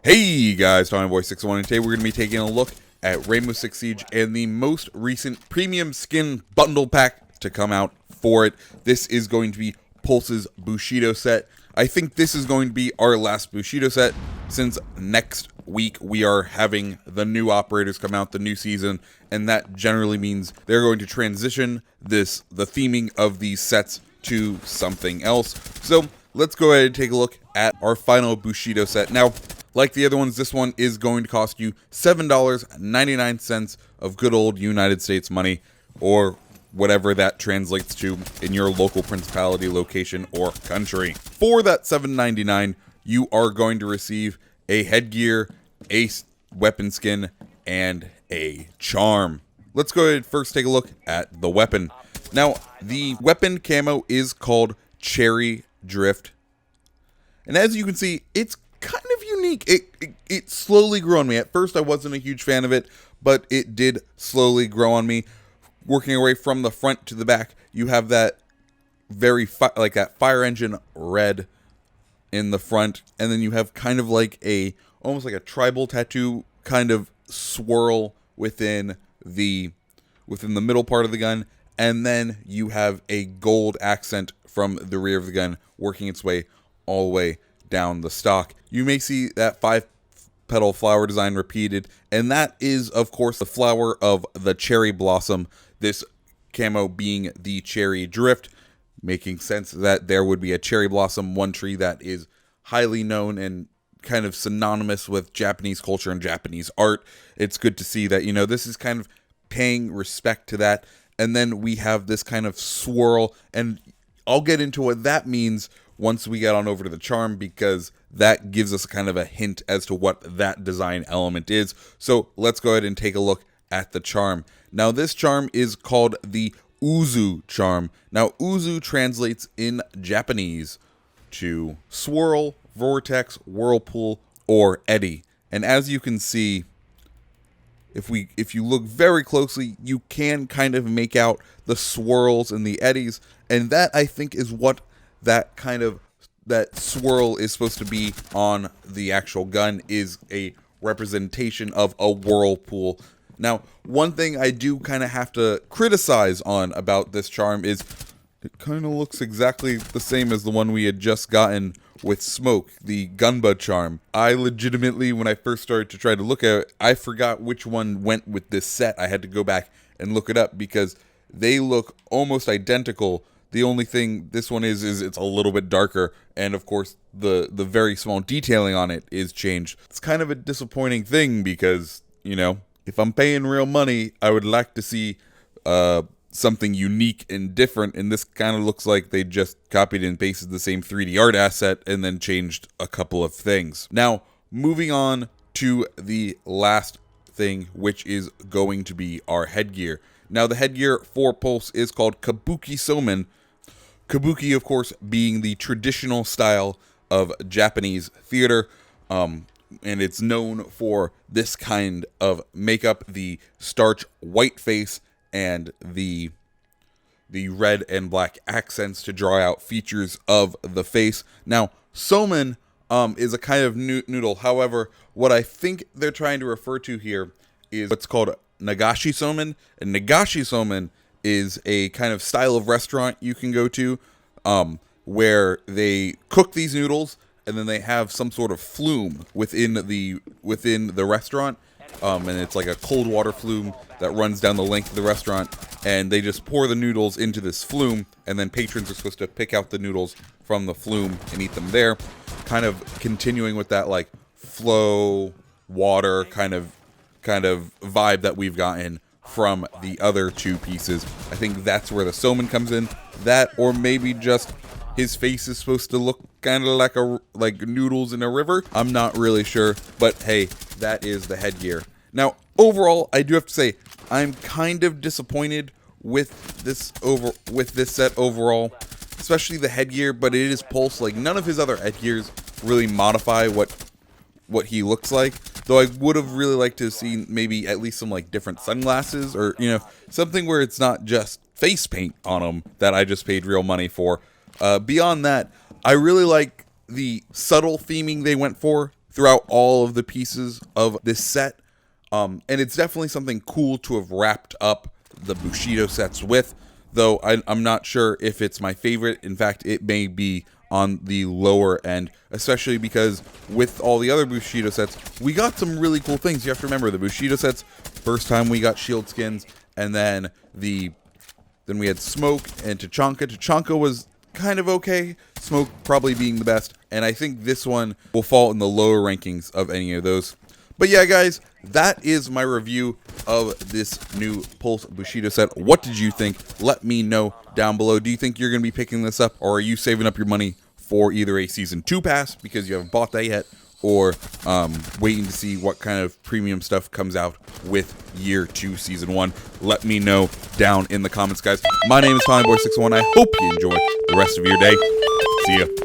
Hey guys, TommyBoy601, and today we're going to be taking a look at Rainbow Six Siege and the most recent premium skin bundle pack to come out for it. This is going to be Pulse's Bushido set. I think this is going to be our last Bushido set, since next week we are having the new operators come out, the new season, and that generally means they're going to transition the theming of these sets to something else. So let's go ahead and take a look at our final Bushido set. Now, like the other ones, this one is going to cost you $7.99 of good old United States money, or whatever that translates to in your local principality, location, or country. For that $7.99, you are going to receive a headgear, a weapon skin, and a charm. Let's go ahead and first take a look at the weapon. Now, the weapon camo is called Cherry Drift, and as you can see, it's kind of unique. It slowly grew on me. At first, I wasn't a huge fan of it, but it did slowly grow on me. Working away from the front to the back, you have that very like that fire engine red in the front, and then you have kind of like almost like a tribal tattoo kind of swirl within the middle part of the gun, and then you have a gold accent from the rear of the gun working its way all the way down the stock. You may see that 5-petal flower design repeated, and that is, of course, the flower of the cherry blossom, this camo being the cherry drift, making sense that there would be a cherry blossom, one tree that is highly known and kind of synonymous with Japanese culture and Japanese art. It's good to see that, this is kind of paying respect to that. And then we have this kind of swirl, and I'll get into what that means once we get on over to the charm, because that gives us kind of a hint as to what that design element is. So let's go ahead and take a look at the charm. Now, this charm is called the Uzu charm. Now, Uzu translates in Japanese to swirl, vortex, whirlpool, or eddy. And as you can see, if you look very closely, you can kind of make out the swirls and the eddies, and that, I think, is what that swirl is supposed to be on the actual gun, is a representation of a whirlpool. Now, one thing I do kind of have to criticize on about this charm is it kind of looks exactly the same as the one we had just gotten with Smoke, the Gunba charm. I legitimately, when I first started to try to look at it, I forgot which one went with this set. I had to go back and look it up because they look almost identical. The only thing this one is it's a little bit darker, and of course the very small detailing on it is changed. It's kind of a disappointing thing because, if I'm paying real money, I would like to see something unique and different, and this kind of looks like they just copied and pasted the same 3D art asset and then changed a couple of things. Now, moving on to the last thing, which is going to be our headgear. Now, the headgear for Pulse is called Kabuki Somen. Kabuki, of course, being the traditional style of Japanese theater, and it's known for this kind of makeup, the starch white face and the red and black accents to draw out features of the face. Now, Somen is a kind of noodle. However, what I think they're trying to refer to here is what's called Nagashi Somen, and Nagashi Somen is a kind of style of restaurant you can go to where they cook these noodles and then they have some sort of flume within the restaurant, and it's like a cold water flume that runs down the length of the restaurant, and they just pour the noodles into this flume, and then patrons are supposed to pick out the noodles from the flume and eat them there, kind of continuing with that like flow water kind of vibe that we've gotten from the other two pieces. I think that's where the Somen comes in. That, or maybe just his face is supposed to look kind of like noodles in a river. I'm not really sure, but hey, that is the headgear. Now, overall, I do have to say I'm kind of disappointed with this set overall, especially the headgear. But it is Pulse. Like, none of his other headgears really modify what he looks like. Though I would have really liked to have seen maybe at least some like different sunglasses, or something where it's not just face paint on him that I just paid real money for. Beyond that, I really like the subtle theming they went for throughout all of the pieces of this set. And it's definitely something cool to have wrapped up the Bushido sets with, though I'm not sure if it's my favorite. In fact, it may be on the lower end, especially because with all the other Bushido sets, we got some really cool things. You have to remember, the Bushido sets, first time we got shield skins, and then we had Smoke and Tachanka. Tachanka was kind of okay, Smoke probably being the best, and I think this one will fall in the lower rankings of any of those. But yeah, guys, that is my review of this new Pulse Bushido set. What did you think? Let me know down below. Do you think you're going to be picking this up, or are you saving up your money for either a Season 2 pass because you haven't bought that yet, or waiting to see what kind of premium stuff comes out with Year 2 Season 1? Let me know down in the comments, guys. My name is Tommyboy601. I hope you enjoy the rest of your day. See ya.